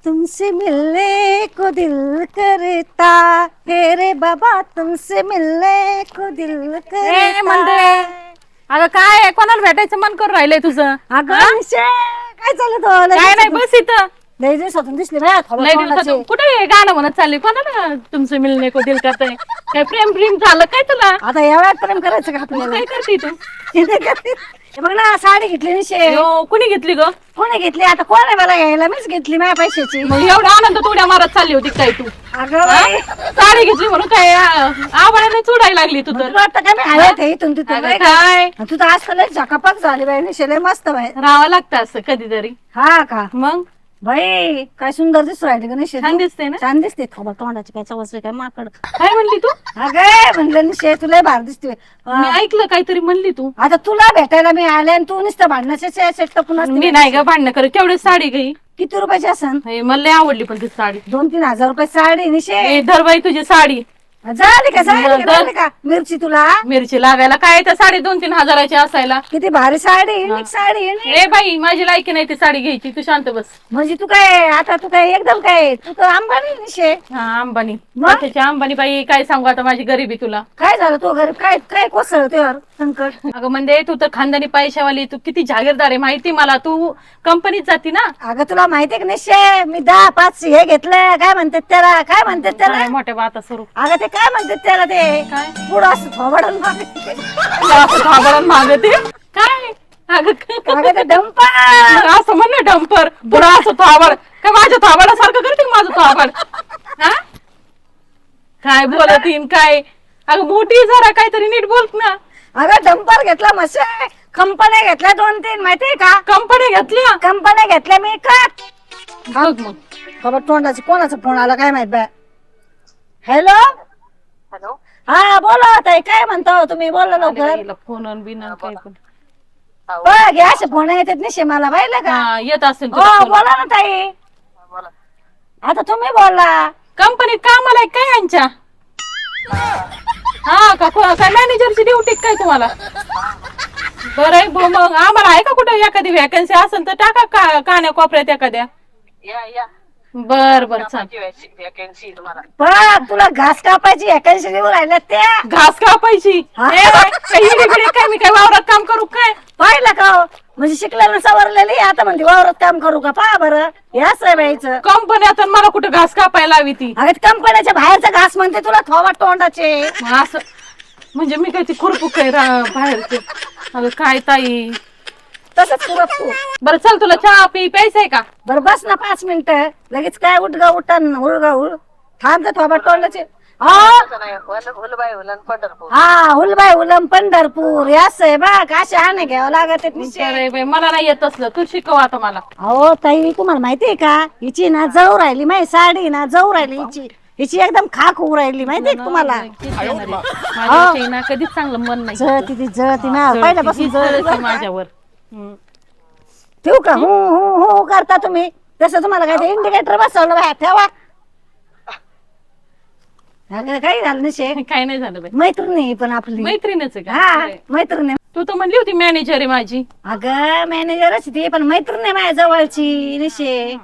तुमसे मिलने को दिल करता है रे बाबा, तुमसे मिलने को दिल ए करता म्हणते अगं काय आहे? कोणाला भेटायचं मन करून राहिलंय तुझं? अगं निशे, काय चाललं काय नाही, बस इथं. लय दिवसातून दिसली बाय लय दिवसातून कुठे हे गाणं म्हणत चालली? कोणाला तुमचं मिळणे को दिल करताय? काय प्रेम प्रेम झालं काय तुला? आता एवढ्या प्रेम करायचं का आपल्याला? काय करते तू? हे बघ ना, साडी घेतली निशे. कुणी घेतली ग? कोणी घेतली? आता कोण आहे मला घ्यायला? मीच घेतली माझ्या पैशाची. मग एवढा आनंद तुड्या मारत चालली होती काय तू? अगं बाई, साडी घेतली म्हणून काय आवाळ्याने चुडायला लागली तू तर? तुला वाटतं काय मी हव्यात आहे इथून तिथून? अगं काय तू तर आज लय झकापक झाली बाई निशे, लय मस्त बाई. राहावं लागतं असं कधीतरी. हा का? मग बाई काय सुंदर दिसू राहिली का निशे? छान दिसते ना? छान दिसते. थोडं तोंडाची काय चवसरी काय माकड. काय म्हणली तू? अगं म्हणलं निशे, तुला भार दिसते. मी ऐकलं काहीतरी म्हणली तू. आता तुला भेटायला मी आले आणि तू नुसतं भांडणाचे सेट टपून असते. मी नाही ग भांडणं करत. केवढी साडी गई? किती रुपयाची असन? मला लय आवडली पण ती साडी. 2-3 हजार रुपये साडी निशे. ए धरबाई तुझी साडी. झाली का? झाली का? दर- झाली का? मिरची तुला मिरची लागायला काय त्या साडी 2-3 हजाराची असायला. किती भारी साडी, युनिक साडी आहे. ए बाई माझी लायकी नाही ती साडी घ्यायची. तू शांत बस. म्हणजे तू काय आता तू काय एकदम काय तू तर अंबानी निशे. हा अंबानी. मग? त्याची अंबानी बाई काय सांगू आता माझी गरिबी तुला. काय झालं तू गरीब? काय काय कोसळ तुझ्यावर संकट? अगं म्हणजे तू तर खानदानी पैशावाली, तू किती जागीरदार आहे माहिती मला. तू कंपनीत जाती ना. अगं तुला माहितीये का निशे, मी 10-5 हे घेतलं. काय म्हणतात त्याला? काय म्हणतात त्याला? काय मोठ्या बाता स्वरूप. अगं ते काय म्हणतात त्याला? ते काय? पुढं असं थोबाडून मागते. घाबरून मागते काय? अगं अगं ते डंपर. मग असं म्हण ना डंपर बुडा असं थोबाड. काय माझ्या थोबाडासारखं करते का माझं थोबाड? हा काय बोलतीन काय? अगं मोठी जरा काहीतरी नीट बोल ना. अगं डंपर घेतला मसे, कंपन्या घेतल्या 2-3 माहितीये का? कंपनी घेतली कंपन्या घेतल्या मी का? बघ मग. खबर तोंडाची कोणाचा फोन आला काय माहित बाय. Hello hello. हा बोला ताई, काय म्हणता हो तुम्ही? बोला लवकर. फोन बिना काय पण. बघ या असे फोन येतात निशे मला पाहिलं का? हा येत असेल हो बोला ना ताई. बोला. आता तुम्ही बोला. कंपनीत कामाला आहे काय यांच्या? हा का काय मॅनेजरची ड्युटी काय तुम्हाला? बरं आहे मग आम्हाला आहे का कुठे एखादी वॅकन्सी असेल तर टाका कान्या कोपऱ्यात एखाद्या. या बर बर चाल. वॅकन्सी तुम्हाला. बघ तुला घास कापायची एकांशी देऊ राहिल्या त्या. घास कापायची. हा. ए बाई, काय इडीबिडी काय मी काय वावरात काम करू काय? पाहिलं का हो? म्हणजे शिकलेलं सवरलेली आता म्हणते वावरात काम करू का? पहा बरं हे असं आहे बाईचं. कंपन्यात आणि मला कुठं घास कापायला लावी ती. अगं कंपन्याच्या बाहेरचा घास म्हणते तुला थोबाड तोंडाचे. मग असं म्हणजे मी काय ती खुरपूक काय बाहेरचे. अगं काय ताई. तसंच करत तू. बरं चल तुला चहा पी प्यायचं आहे का? बरं बस ना 5 मिनिटं. लगेच काय उठगा उठन उलगा उल थांब तर थोबाड तोंडाचे. हा हुलबाई हुलन पंढरपूर. हा हुलबाई उलम पंढरपूर हे असं आहे बघ. असे आणे घ्यावं लागत आहेत निश्चय. अरे बाई, मला नाही येत असलं. तू शिकव आता मला. अहो ताई तुम्हाला माहितीये का, हिची ना जाऊ राहिली माझी साडी ना जाऊ राहिली हिची. हिची एकदम खाक होऊ राहिली माहितीये का तुम्हाला? माझ्याविषयी ना कधीच चांगलं मन नाही. जळती ती जळती ना पहिल्यापासून हीच जळती जळती बरं का? माझ्यावर. ठेवू का? हो हो हो करता तुम्ही तसं. तुम्हाला काय ते इंडिकेटर बसवलं बाहेर ठेवा. अगं काही झालं नशे. काय नाही झालं बाई. मैत्रिणी पण आपली. मैत्रीणच आहे हा का? मैत्रिणी. तू तर म्हणली होती मॅनेजर आहे माझी. अगं मॅनेजरच ती पण मैत्रिणी माझ्या जवळची निशे.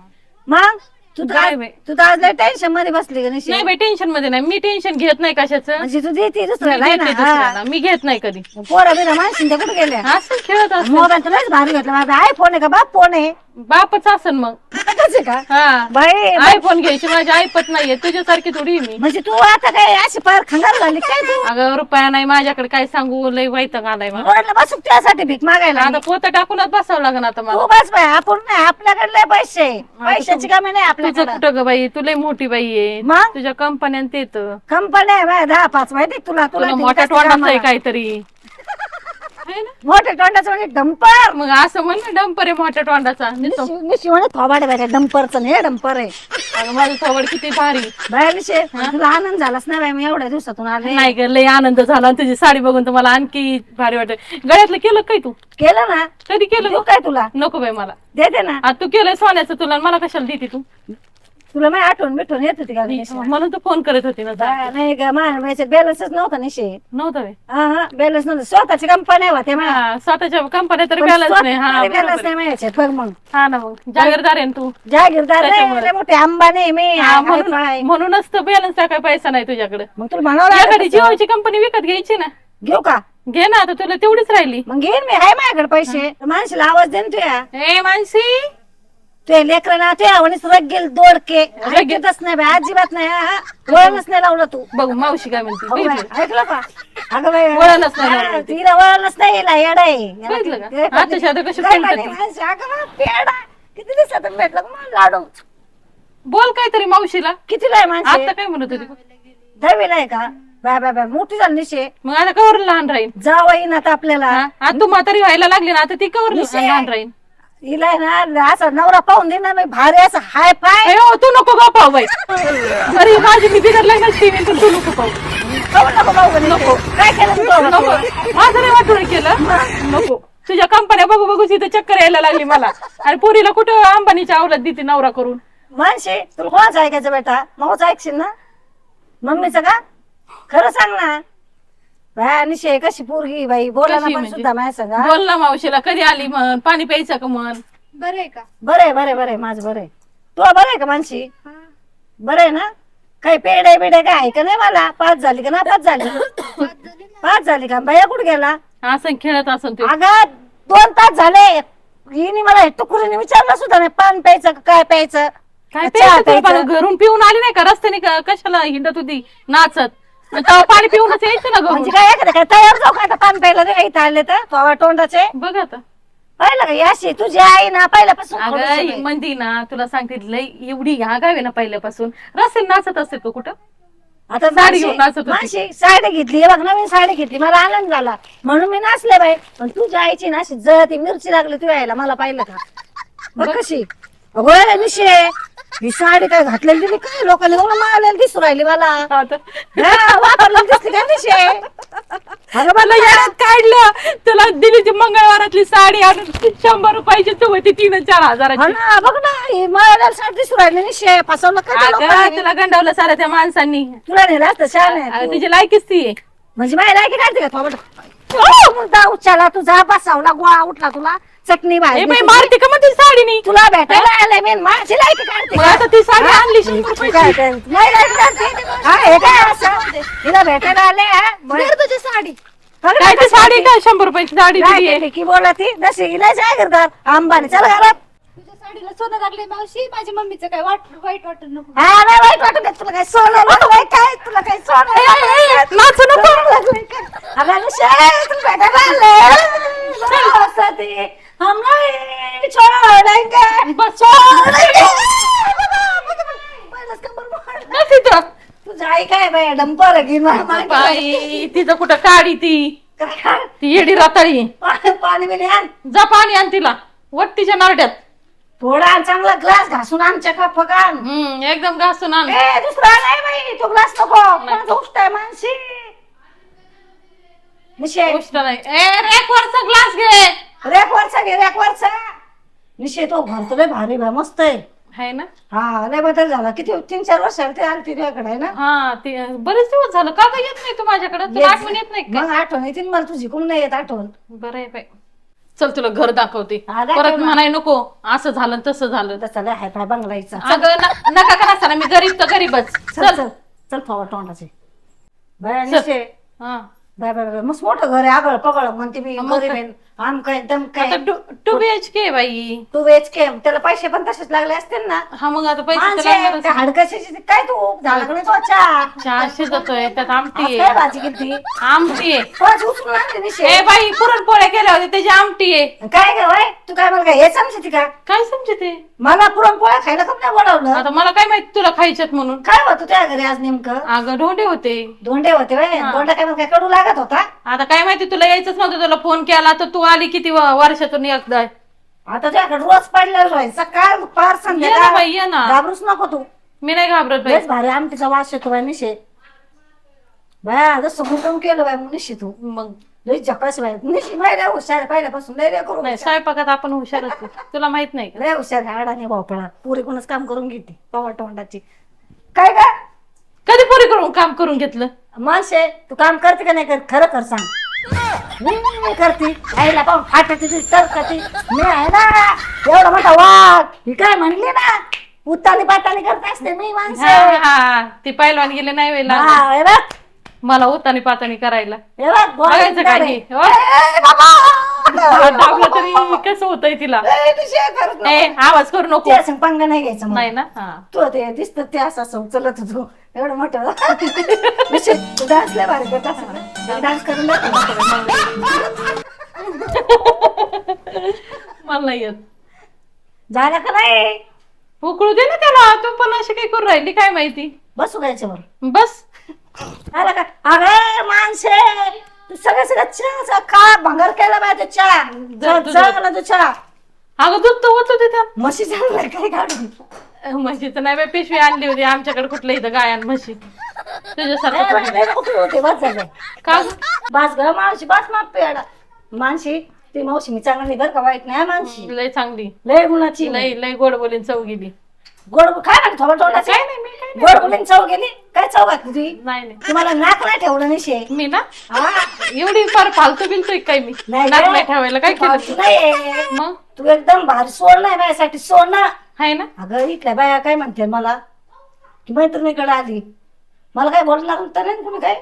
मग तू तर काय आज- बाई? तू तर आज लय टेन्शन मध्ये बसली का निशे? नाही बाई टेन्शन मध्ये नाही. मी टेन्शन घेत नाही कशाचं. म्हणजे तू देते मी दुसऱ्याला आहे घेते ना. दुसऱ्याला. मी घेत नाही कधी. पोरा बिरा माणसीन त्या कुठे गेल्या? असं खेळत असत. मोबाईल तुलाच भारी घेतला माझा. आय फोन आहे का बाप फोन आहे? बापच असन मग. कसं आहे का? हा बाई आयफोन घ्यायची माझी ऐपत नाहीये. तुझ्यासारखी थोडी आहे मी. म्हणजे तू आता काय अशी पार खंगार झाली काय तू? अगं रुपया नाही माझ्याकडे. काय सांगू लय वैताग आलाय मला. रोडला बसू त्यासाठी भीक मागायला. आता पोत टाकूनच बसावं लागेल आता मला. तू बस बाय. आपण नाही आपल्याकडे लय पैसे. पैशाची कमी नाही तुझं आपल्याकडे. कुठं ग बाई? तू लय मोठी बाई आहे. मग? तुझ्या कंपन्यात येत. कंपनी आहे बाय 10-5 माहिती आहे तुला? तुला ती मोठ्या कसं तोंडाचं आहे कामाला? काहीतरी. है ना? मोठ्या तोंडाचं म्हणजे डंपर. मग असं म्हण ना डंपर आहे मोठ्या तोंडाचा. नुसतं. निशी म्हणे थोबाड बाय डंपरचं नाही हे डंपर आहे. अगं माझं थोबड किती भारी. बाय निशे तुला आनंद झालाच नाही बाय. मी एवढ्या दिवसातून आले. नाही ग लय आनंद झाला. आणि तुझी साडी बघून तर मला आणखी भारी वाटत. गळ्यातलं केलं काय तू? केलं ना? कधी केलं देऊ ग? काय तुला? नको बाई मला. देते ना. आता तू केलंय सोन्याचं तुला आणि मला कशाला देते तू? तुला माझी आठवण बिठवण येत होती का निशा? म्हणून तू फोन करत होती ना नाही का माझ्या बॅलन्सच नव्हता निशे. नव्हतं व्हय? हा बॅलन्स नव्हतं, स्वतःची कंपनी होते माझ्या. हा, स्वतःच्या कंपन्या तरी बॅलन्स नाही. हा बॅलन्स बरोबर नाही आहे. मिळायचे बघ मग. हा ना, मग जागीरदार आहे ना तू. जागीरदार नाही, त्याच्यामुळे. लय मोठे अंबानी मी. हा, हाय फाय. म्हणूनच तर बॅलन्स टाकाय पैसा नाही तुझ्याकडे. मग तुला म्हणावं एखादी लागेल तसं. जिओची कंपनी विकत घ्यायची ना. घेऊ का? घे ना, आता तुला तेवढीच राहिली. मग घेईन मी, आहे माझ्याकडे पैसे. माणसाला आवाज दे ना तुया. ए मानसी, ते लेकर ना ते आवडीच रगेल दोडके ऐकतच नाही बाई, अजिबात नाही. हा, वळणच नाही लावलं तू. बघू मावशी काय म्हणते. अगं बघितलं? बाई, ऐकलं का? अगं बाई, वळणच नाही हा, लावलं. तिला वळणच नाही, हिला येडं आहे. याला बघितलं ती- का? ते- आताशी आता कशी काय फोन म्हणे करते. माणसं, अगं बाई, पेढा. किती दिवसात भेटलं का मला लाडू? बोल काहीतरी मावशीला. कितीला आहे माणसे? आता काय म्हणत होती? दहावीला आहे का? बाय बाय बाय, मोठी झाली निशे. मग आता कवर लहान राहील. जावं येईन आता आपल्याला. हा? आता तू म्हातारी व्हायला लागली ना, आता ती कवर लहान राहील. हिला आहे ना असा नवरा पाहून देणार नाही, भारी असं हाय फाय. अयो, तू नको गा पाहू बाई. अरे माझी मी बिघडलाय ना टीव्ही, पण तू नको पाहू. खाऊ नको भाऊ म्हणे. काय केलं तू भाऊ? नको, माझं नाही वाटून केलं. नको, तुझ्या कंपन्या बघू बघू इथं चक्कर यायला लागली मला. आणि पोरीला कुठं अंबानीच्या अवलाद देते नवरा करून. मानशे, तुला कोणाचं ऐकायचं बेटा? माऊचं ऐकशील ना? मम्मीचं का? खरं सांग ना. बाय निशे कशी पोरगी बाई, बोला ना कशी पण म्हणजे? सुद्धा माझ्या संग. बोल ना मावशीला, कधी आली म्हण, पाणी प्यायचं का म्हण. बरं आहे माझं बरं आहे. तू बरं आहे का मानशी? बरं आहे ना? काही पेढे बिडे काय आहे का नाही मला? 5 झाली का ना? 5 झाली. 5 झाली का? बाया कुठे गेला? असं खेळत असं ते. अगं 2 तास झाले. हिने मला टुकुरीने विचारलं सुद्धा नाही, पान प्यायचं का काय प्यायचं? काय चहा प्यायचं तुला? प्यायचं? घरून पिऊन आली नाही का? रस्त्याने कशाला हिंडत होती नाचत? मग तेव्हा पाणी पिऊनच यायचं ना घरून. म्हणजे काय एखादं काय तयार जाऊ का आता पान प्यायला रे? इथं आले तर थोडा तोंडाचे बघ आता. पाहिलं का? याशी तुझी आई ना पहिल्यापासून अगं थोडीशी ही बाई. म्हणती ना, तुला सांगते लय एवढी ह्या गावी ना पहिल्यापासून रस्त्याने नाचत असते का कुठं? आता साडी घेऊन नाचत होती. मानशी साडी घेतली, हे बघ नवीन साडी घेतली, मला आनंद झाला म्हणून मी नाचले बाई. पण तुझ्या आईची ना अशी जळती मिरची लागली तुझ्या आईला, मला पाहिलं का? बघ कशी अगो निशे, ही साडी काय घातलेली दिली काय लोकांनी मारलेली दिसू राहिली मला. आता हा, वापरलेली दिसली काय निशे? अगं मला मला याच्यात काढलं, तुला दिली ती मंगळवारातली साडी आणि 100 रुपयाची तू होती 3-4 हजाराची. ना बघ ना, ही मारलेली साडी दिसू राहिली निशे. फसवलं काय त्या अगं लोकांनी? तुला गंडावलं साऱ्या त्या माणसांनी. तुला नेलं असतं छान आहे. अगं, तिची लायकीच ती आहे. म्हणजे माझ्या लायकी काढते का थोबड? मुद्दा उच्चाला तुझा बसावला गोळा उठला तुला चटणी ए बाहेर बाई, मारती का मग ती साडीनी? तुला भेटायला आलाय मी, माझी लायकी काढते मग का? आता ती साडी हा? आणली 100 रुपयाची. काय काय? नाही लायकी काढते. हा, हे काय असं? तिला भेटायला आले हा? बरं. तुझी साडी बघ काय ना ती कशी साडी होती. काय 100 रुपयाची साडी काय दिली आहे? केली की बोला ती जशी हिला जागीरदार अंबानी. चल घरात. तुझ्या साडीला सोनं लागले मावशी, माझ्या मम्मीचं काय वाईट वाटत नको. हा नाही वाईट वाटत नाही. तुला काय सोनं लागलंय काय? तुला काय सोनं लागलंय? नाचू नको. सोनं लागलंय काय? अगं निशा, तुला भेटायला आले. असं ते. हम नाही छोडेंगे. बस छोडेंगे. पहिलंच कंबर मोड. बस इथं. तुझी आई काय बाई डंपर आहे की मागे बाई, तिचं कुठं काढी ती काय? ती येडी राताळी. पाणी बिणी आण. जा पाणी आण तिला, वट तिच्या नारड्यात. थोडा चांगला ग्लास घासून आमच्या का फकान. एकदम घासून आण. ए दुसरा नाही बाई, तो ग्लास नको. कोणाचा उष्ट आहे मानसी? निशे गोष्ट नाही. ए रेक वरचा ग्लास घे. रॅक वरचा घे, रॅक वरचा. निशे तो भरतो लय भारी बाय, मस्त आहे. आहे ना? हा लय बदल झाला. किती 3-4 वर्ष ते आली तुझ्याकडे आहे ना? हा, ते बरेच दिवस झालं. का येत नाही तू माझ्याकडे? तुला आठवण येत नाही का? मग आठवण येते ना मला तुझी, कोण नाही येत आठवण. बरं आहे बाई. चल तुला घर दाखवते. हा, दाखव परत ना. म्हणाय नको असं झालं तसं झालं. तसा लय हाय फाय बंगलायचा. अगं नका का नसताना, मी गरीब तर गरीबच. चल चल. चल चल थोडा तोंडाचे बाय निशे. हा. बाय बाय बाय, मस्त मोठं घर आहे. आगळ पगळ म्हणते मी मग गरीब आहे. आम काय दम आता काय. 2 BHK बाई. तू वेच के त्याला पैसे पण तसेच लागले असतील ना. हा, मग आता पैसे तर माणसे, लागणारच. त्या हाडकशीचे ते काय तू झाला का नाही तो चहा? चहा शिजतोय, त्यात आमटी आज आहे. काय भाजी किती आमटी आहे. पाच उचलून आणते निशे. ए बाई, पुरणपोळ्या केल्या होत्या त्याची आमटी आहे. काय ग बाय, तू काय मला काय हे समजते का? काय समजते? मला पुरणपोळ्या खायला कम नाही बोलावलं. आता मला काय माहिती तुला खायच्यात म्हणून. काय होतं त्या घरी आज नेमकं? अगं ढोंडे होते. धोंडे होते बाय. धोंडा काय मला काय कडू लागत होता? आता काय माहिती, तुला यायचंच नव्हतं. तुला फोन केला तर तू आली किती वर्षातून एकदा. आता तुझ्याकडे रोज पडलेलं राहायचं सकाळ पार ये ना संध्याकाळ. बाई, ये ना. घाबरूच नको तू. मी नाही घाबरत बाई. लयच भारी आमटीचा वास येतो बाय निशे. बाया जसं हुकूम केलं बाय निशे तू. मग लई झकास बाय निशी बाय लय हुशार पहिल्यापासून लय रे करू नाही स्वयंपाकात आपण हुशारच आहे. तुला माहित नाही का? लय हुशार अडाणी भोपळा पुरी कोणच काम करून घेते पवा तोंडाची काय का कधी पोरी करून काम करून घेतलं? माणसे तू काम करते का नाही कर खरं कर सांग मी करते आईला पाहून फाटते तुझी तरकती मी आहे ना एवढा मोठा वाघ ही काय म्हणली ना उतानी पातानी करत असते मी माणसं हा ती पैलवान गेले नाही वेळेला हा, हे बघ मला उतानी पातानी करायला हे बघ बघायचं काय हे? हो? दाबलं तरी कसं होतंय तिला आवाज करू नको पंगा नाही घ्यायचा मला. नाही ना हा तू ते दिसत ते असं असं उचलत होतो एवढं मोठं तू डान्स लय भारी करत असं डान्स करून मला नाही येत झालं का नाही उकळू दे ना त्याला तू पण अशी काही करू राहिली काय माहिती बसू घ्यायच्यावर बस आला का अरे माणसे तू सगळं चहा का भंगार केला पाहिजे चहा जगला तू चहा अगं दूध तर होत होते त्या म्हशी चांगलं काय काढून म्हशीचं नाही बाई, पिशवी आणली होती आमच्याकडे कुठलं इथं गायान म्हशी तुझ्यासारखं होते बस झालं का बास ग मावशी बास माप पेडा मानशी ती मावशी मी चांगली बरं का वाईट नाही मानशी लय चांगली लय गुणाची लय लय गोड बोलीन चव गेली गोड काय म्हणतो थोडं तोंडाचं काय नाही मी काय गोड बोलीन चव गेली काय चव घातली तुझी नाही नाही तुम्हाला नाक नाही ठेवलं निशे मी ना हा एवढी फार फालतू बिलतोय काय मी नाही नाक ग. नाही ठेवायला काय केलं फालतू नाहीये. मग तू एकदम भारी सोड नाही माझ्यासाठी सोड ना आहे ना अगं इथल्या बाया काय म्हणते मला की मैत्रिणीकडे आली मला काय बोलला तर नाही तुम्ही काय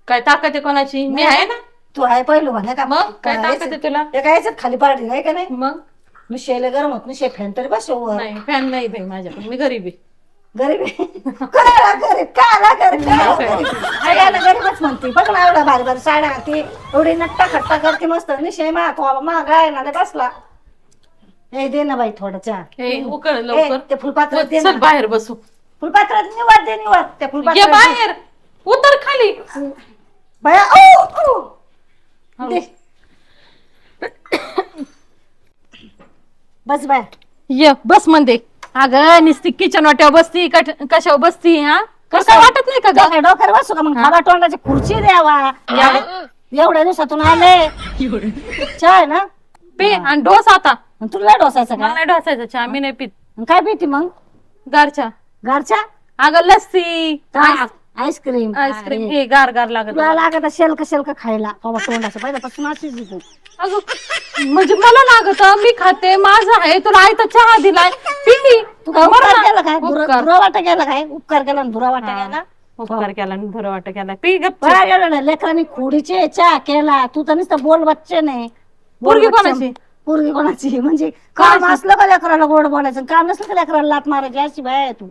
काय ताकद आहे कोणाची मी आहे ना तू आहे पहिलं म्हणे का मग काय ताकद आहे तुला ते काय खाली पाडली नाही का नाही मग मी शेले गरम होत मी फॅन तरी बस नाही फॅन नाही भाई माझ्याकडे मी गरीबी गरीब करायला गरीब काला गरीब गरीबच म्हणते बघ ना एवढा भारी भारी साड्या घालते एवढी नट्टा खट्टा करते मस्त निशय मा तो मा गाय ना बसला हे दे ना बाई थोडं चहा हे उकळ ए, लवकर ते फुलपात्र दे चल ना बाहेर बसू फुलपात्र निवड दे निवड त्या ये फुलपात्र बाहेर उतर खाली बाया ओ दे बस बाय ये बस म्हणते अगं निस्ती किचन वाट्यावर बसती कशावर बसती हा कसं वाटत नाही का ग डोक्यावर बसू का मग खाला तोंडाची खुर्ची द्यावा एवढ्या दिवसातून आले चहा आहे ना पे आणि डोस आता आणि तुला नाही डोसायचं मला का नाही डोसायचा चहा मी नाही पित आणि काय पिती मग गारच्या घरच्या अगं लस्सी आईस्क्रीम आईस्क्रीम हे गार गार लागत तुला लागत शेल्क शेल्क खायला बाबा तोंडाचं पहिल्यापासून अशीच देतो अगं म्हणजे मला लागत मी खाते माझं आहे तुला आई तर चहा दिलाय पिली तू काय बरं उपकार ना. केला काय उपकार. धुरा वाटा केला काय उपकार केला आणि धुरा वाटा केला उपकार केला आणि बरं वाटत केला पी गप्प काय केलं ना लेकरांनी खोडीचे चहा केला तू तर नुसतं बोल बच्चे नाही पोरगी कोणाची? पोरगी कोणाची म्हणजे काम असलं का लेकराला गोड बोलायचं काम नसलं का लेकराला लात मारायची अशी बाय आहे तू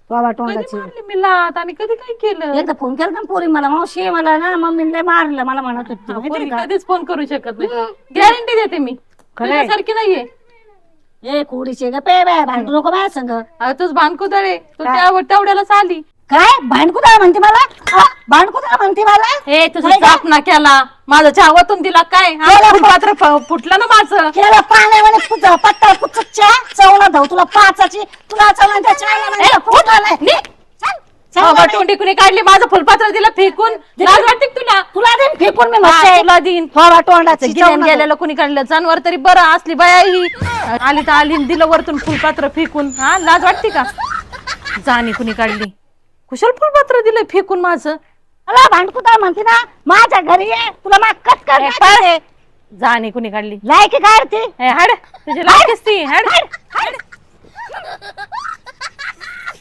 बाबा कधी तोंडाची मारली मी लात आणि कधी काय केलं एकदा फोन केला ना पोरी मला मावशी मला ना मम्मीने मारलं मला म्हणत होती पोरी माहितीये का? कधीच फोन करू शकत नाही गॅरंटी देते मी खरंय. सारखी नाहीये ए खोडीचे ग पे बाय भांडू नको माझ्या संग अगं तूच भानकुदळे तू काय? तेवढ्यालाच आली काय भांडकुदळ म्हणते मला भांडकुदळ म्हणते मला हे तुझा काय जाप ना केला माझा चहा वतून दिला काय हा? केला फुलपात्र फुटलं ना माझं केला पाण्यामध्ये पुचा पत्ता पुचच्या चवला धाव तुला पाचाची तुला चवला त्या चायला फुटला नाही चल, चल बाबा बाई. तोंडी कुणी काढली माझं फुलपात्र दिलं फेकून लाज वाटते का तुला तुला देईन फेकून मी हा, मस्त तुला देईन थोडा तोंडाची गिरण गेलेलं कुणी काढलं जनावर तरी बरं असली बाया ही आली तर आली आणि दिलं वरतून फुलपात्र फेकून हा लाज वाटते का जाणी कुणी काढली कुशल फुलपात्र दिलं फेकून माझं मला भांडकुदळ म्हणते ना माझ्या घरी ये तुला मा कट कर जाणी कुणी काढली लायकी काय ती हाड तुझी लायकीच ती हाड